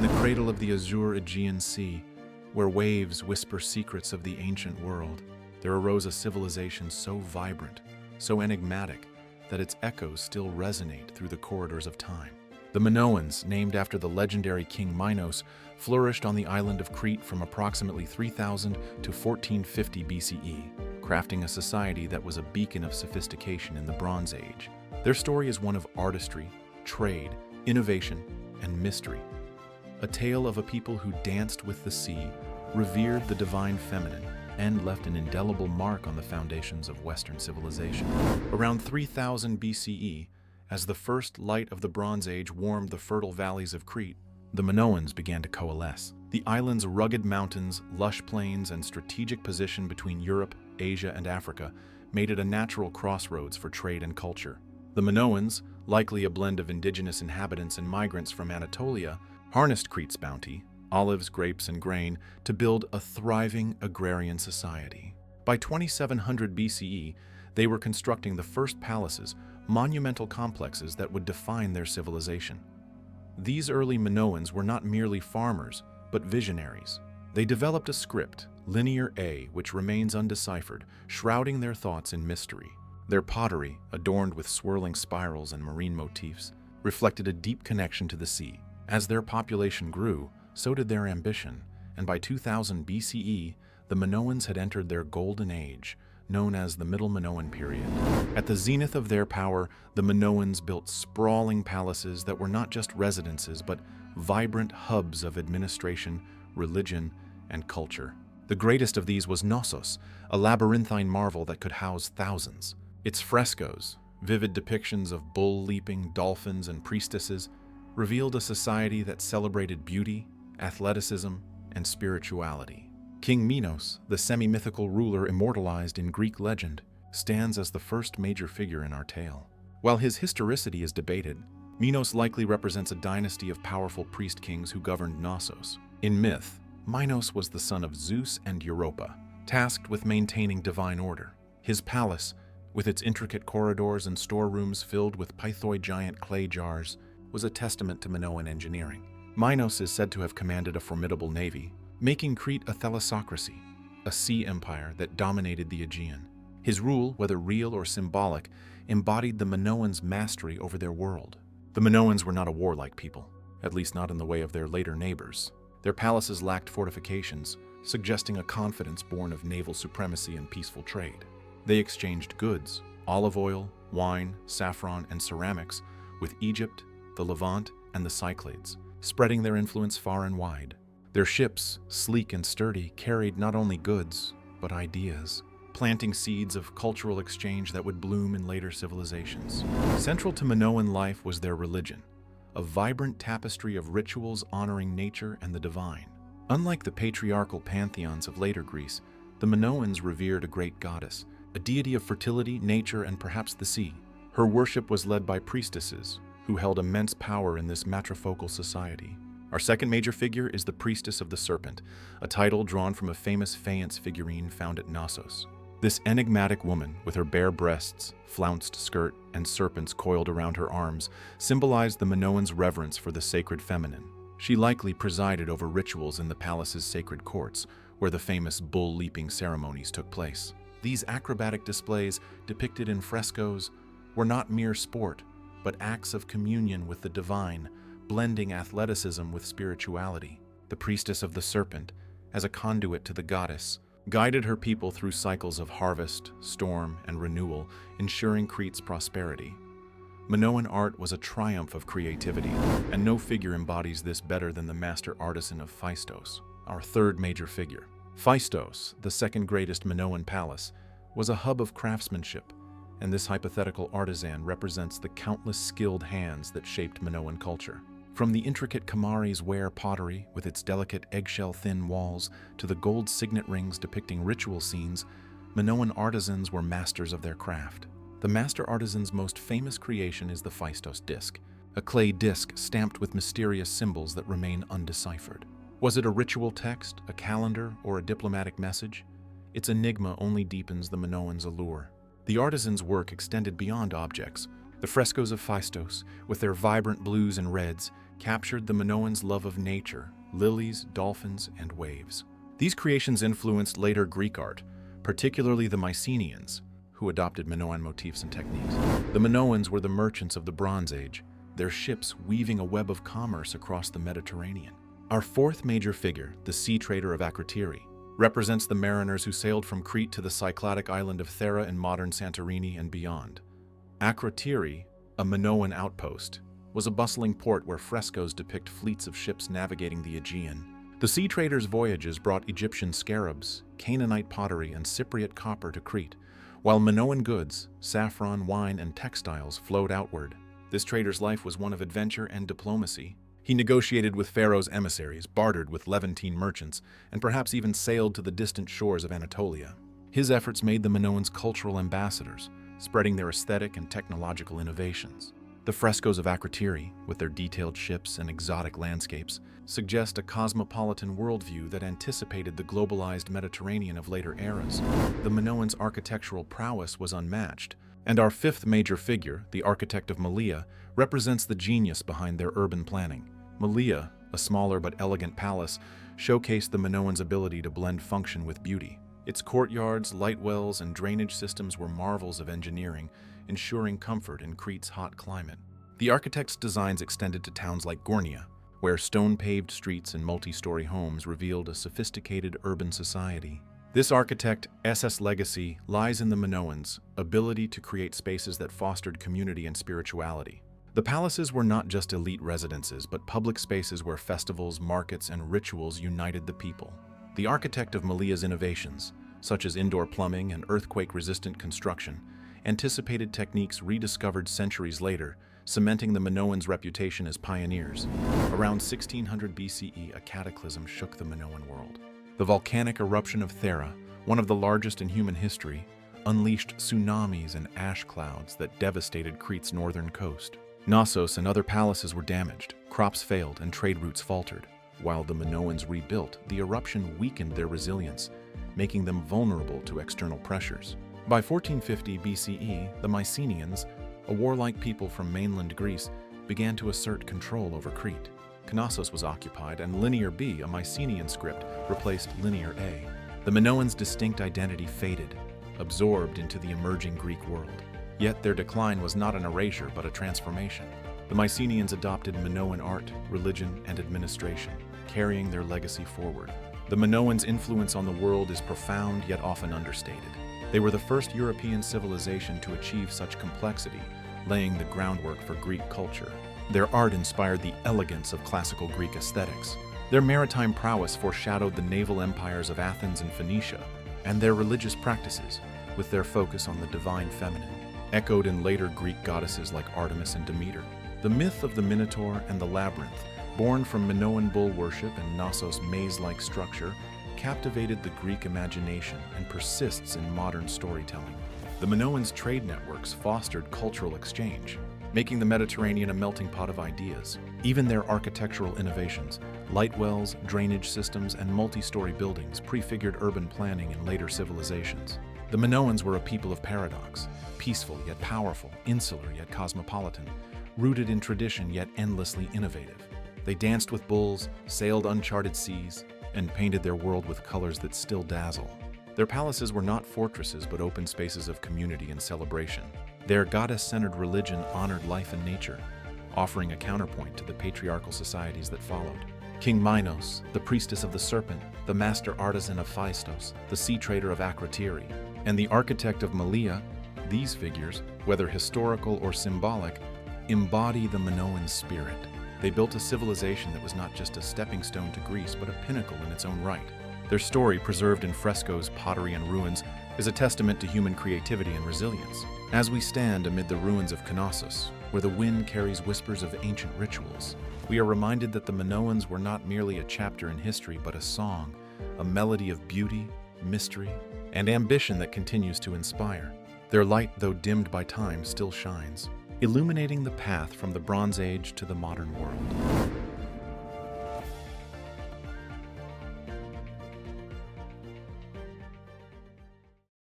the cradle of the azure Aegean Sea, where waves whisper secrets of the ancient world, there arose a civilization so vibrant, so enigmatic, that its echoes still resonate through the corridors of time. The Minoans, named after the legendary King Minos, flourished on the island of Crete from approximately 3000 to 1450 BCE, crafting a society that was a beacon of sophistication in the Bronze Age. Their story is one of artistry, trade, innovation, and mystery. A tale of a people who danced with the sea, revered the divine feminine, and left an indelible mark on the foundations of Western civilization. Around 3000 BCE, as the first light of the Bronze Age warmed the fertile valleys of Crete, the Minoans began to coalesce. The island's rugged mountains, lush plains, and strategic position between Europe, Asia, and Africa made it a natural crossroads for trade and culture. The Minoans, likely a blend of indigenous inhabitants and migrants from Anatolia, harnessed Crete's bounty, olives, grapes, and grain, to build a thriving agrarian society. By 2700 BCE, they were constructing the first palaces, monumental complexes that would define their civilization. These early Minoans were not merely farmers, but visionaries. They developed a script, Linear A, which remains undeciphered, shrouding their thoughts in mystery. Their pottery, adorned with swirling spirals and marine motifs, reflected a deep connection to the sea. As their population grew, so did their ambition, and by 2000 BCE, the Minoans had entered their golden age, known as the Middle Minoan period. At the zenith of their power, the Minoans built sprawling palaces that were not just residences, but vibrant hubs of administration, religion, and culture. The greatest of these was Knossos, a labyrinthine marvel that could house thousands. Its frescoes, vivid depictions of bull-leaping dolphins and priestesses, revealed a society that celebrated beauty, athleticism, and spirituality. King Minos, the semi-mythical ruler immortalized in Greek legend, stands as the first major figure in our tale. While his historicity is debated, Minos likely represents a dynasty of powerful priest-kings who governed Knossos. In myth, Minos was the son of Zeus and Europa, tasked with maintaining divine order. His palace, with its intricate corridors and storerooms filled with pythoi giant clay jars, was a testament to Minoan engineering. Minos is said to have commanded a formidable navy, making Crete a thalassocracy, a sea empire that dominated the Aegean. His rule, whether real or symbolic, embodied the Minoans' mastery over their world. The Minoans were not a warlike people, at least not in the way of their later neighbors. Their palaces lacked fortifications, suggesting a confidence born of naval supremacy and peaceful trade. They exchanged goods, olive oil, wine, saffron, and ceramics, with Egypt, the Levant, and the Cyclades, spreading their influence far and wide. Their ships, sleek and sturdy, carried not only goods, but ideas, planting seeds of cultural exchange that would bloom in later civilizations. Central to Minoan life was their religion, a vibrant tapestry of rituals honoring nature and the divine. Unlike the patriarchal pantheons of later Greece, the Minoans revered a great goddess, a deity of fertility, nature, and perhaps the sea. Her worship was led by priestesses, who held immense power in this matrifocal society. Our second major figure is the Priestess of the Serpent, a title drawn from a famous faience figurine found at Knossos. This enigmatic woman, with her bare breasts, flounced skirt, and serpents coiled around her arms, symbolized the Minoans' reverence for the sacred feminine. She likely presided over rituals in the palace's sacred courts, where the famous bull-leaping ceremonies took place. These acrobatic displays, depicted in frescoes, were not mere sport, but acts of communion with the divine, blending athleticism with spirituality. The Priestess of the Serpent, as a conduit to the goddess, guided her people through cycles of harvest, storm, and renewal, ensuring Crete's prosperity. Minoan art was a triumph of creativity, and no figure embodies this better than the master artisan of Phaistos, our third major figure. Phaistos, the second greatest Minoan palace, was a hub of craftsmanship, and this hypothetical artisan represents the countless skilled hands that shaped Minoan culture. From the intricate Kamari's ware pottery with its delicate eggshell-thin walls to the gold signet rings depicting ritual scenes, Minoan artisans were masters of their craft. The master artisan's most famous creation is the Phaistos disc, a clay disc stamped with mysterious symbols that remain undeciphered. Was it a ritual text, a calendar, or a diplomatic message? Its enigma only deepens the Minoans' allure. The artisan's work extended beyond objects. The frescoes of Phaistos, with their vibrant blues and reds, captured the Minoans' love of nature, lilies, dolphins, and waves. These creations influenced later Greek art, particularly the Mycenaeans, who adopted Minoan motifs and techniques. The Minoans were the merchants of the Bronze Age, their ships weaving a web of commerce across the Mediterranean. Our fourth major figure, the sea trader of Akrotiri, represents the mariners who sailed from Crete to the Cycladic island of Thera in modern Santorini and beyond. Akrotiri, a Minoan outpost, was a bustling port where frescoes depict fleets of ships navigating the Aegean. The sea traders' voyages brought Egyptian scarabs, Canaanite pottery, and Cypriot copper to Crete, while Minoan goods, saffron, wine, and textiles flowed outward. This trader's life was one of adventure and diplomacy. He negotiated with Pharaoh's emissaries, bartered with Levantine merchants, and perhaps even sailed to the distant shores of Anatolia. His efforts made the Minoans cultural ambassadors, spreading their aesthetic and technological innovations. The frescoes of Akrotiri, with their detailed ships and exotic landscapes, suggest a cosmopolitan worldview that anticipated the globalized Mediterranean of later eras. The Minoans' architectural prowess was unmatched, and our fifth major figure, the architect of Malea, represents the genius behind their urban planning. Malea, a smaller but elegant palace, showcased the Minoans' ability to blend function with beauty. Its courtyards, light wells, and drainage systems were marvels of engineering, ensuring comfort in Crete's hot climate. The architect's designs extended to towns like Gornia, where stone-paved streets and multi-story homes revealed a sophisticated urban society. This architect's legacy lies in the Minoans' ability to create spaces that fostered community and spirituality. The palaces were not just elite residences, but public spaces where festivals, markets, and rituals united the people. The architect of Malea's innovations, such as indoor plumbing and earthquake-resistant construction, anticipated techniques rediscovered centuries later, cementing the Minoans' reputation as pioneers. Around 1600 BCE, a cataclysm shook the Minoan world. The volcanic eruption of Thera, one of the largest in human history, unleashed tsunamis and ash clouds that devastated Crete's northern coast. Knossos and other palaces were damaged, crops failed, and trade routes faltered. While the Minoans rebuilt, the eruption weakened their resilience, making them vulnerable to external pressures. By 1450 BCE, the Mycenaeans, a warlike people from mainland Greece, began to assert control over Crete. Knossos was occupied, and Linear B, a Mycenaean script, replaced Linear A. The Minoans' distinct identity faded, absorbed into the emerging Greek world. Yet their decline was not an erasure, but a transformation. The Mycenaeans adopted Minoan art, religion, and administration, carrying their legacy forward. The Minoans' influence on the world is profound yet often understated. They were the first European civilization to achieve such complexity, laying the groundwork for Greek culture. Their art inspired the elegance of classical Greek aesthetics. Their maritime prowess foreshadowed the naval empires of Athens and Phoenicia, and their religious practices, with their focus on the divine feminine, echoed in later Greek goddesses like Artemis and Demeter. The myth of the Minotaur and the Labyrinth, born from Minoan bull worship and Knossos' maze-like structure, captivated the Greek imagination and persists in modern storytelling. The Minoans' trade networks fostered cultural exchange, making the Mediterranean a melting pot of ideas. Even their architectural innovations, light wells, drainage systems, and multi-story buildings prefigured urban planning in later civilizations. The Minoans were a people of paradox, peaceful yet powerful, insular yet cosmopolitan, rooted in tradition yet endlessly innovative. They danced with bulls, sailed uncharted seas, and painted their world with colors that still dazzle. Their palaces were not fortresses but open spaces of community and celebration. Their goddess-centered religion honored life and nature, offering a counterpoint to the patriarchal societies that followed. King Minos, the priestess of the serpent, the master artisan of Phaistos, the sea trader of Akrotiri, and the architect of Malea, these figures, whether historical or symbolic, embody the Minoan spirit. They built a civilization that was not just a stepping stone to Greece, but a pinnacle in its own right. Their story, preserved in frescoes, pottery, and ruins, is a testament to human creativity and resilience. As we stand amid the ruins of Knossos, where the wind carries whispers of ancient rituals, we are reminded that the Minoans were not merely a chapter in history, but a song, a melody of beauty, mystery, and ambition that continues to inspire. Their light, though dimmed by time, still shines, illuminating the path from the Bronze Age to the modern world.